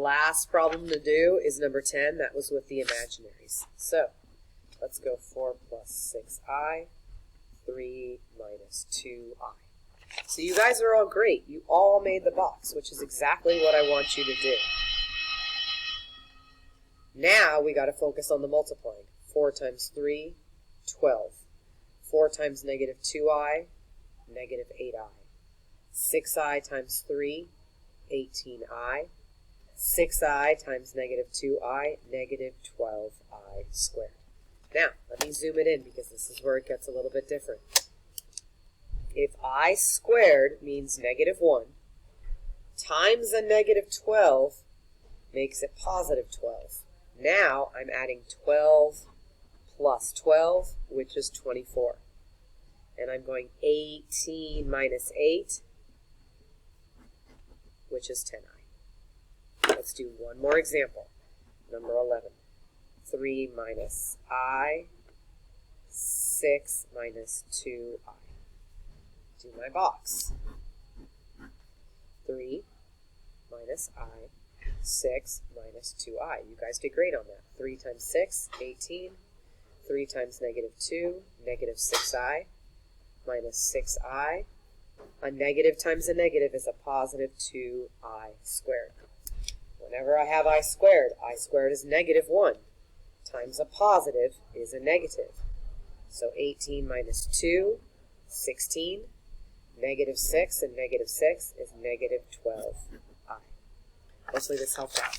last problem to do is number 10. That was with the imaginaries. So let's go 4 plus 6i, 3 minus 2i. So you guys are all great. You all made the box, which is exactly what I want you to do. Now we got to focus on the multiplying. 4 times 3, 12. 4 times negative 2i, negative 8i. 6i times 3, 18i. 6i times negative 2i, negative 12i squared. Now, let me zoom it in because this is where it gets a little bit different. If I squared means negative 1, times a negative 12 makes it positive 12. Now I'm adding 12 plus 12, which is 24. And I'm going 18 minus 8, which is 10i. Let's do one more example. Number 11. 3 minus I, 6 minus 2i. Do my box. 3 minus I, 6 minus 2i. You guys did great on that. 3 times 6, 18. 3 times negative 2, negative 6i, minus 6i. A negative times a negative is a positive 2i squared. Whenever I have I squared is negative 1, times a positive is a negative. So 18 minus 2, 16. Negative 6 and negative 6 is negative 12i. Hopefully this helped out.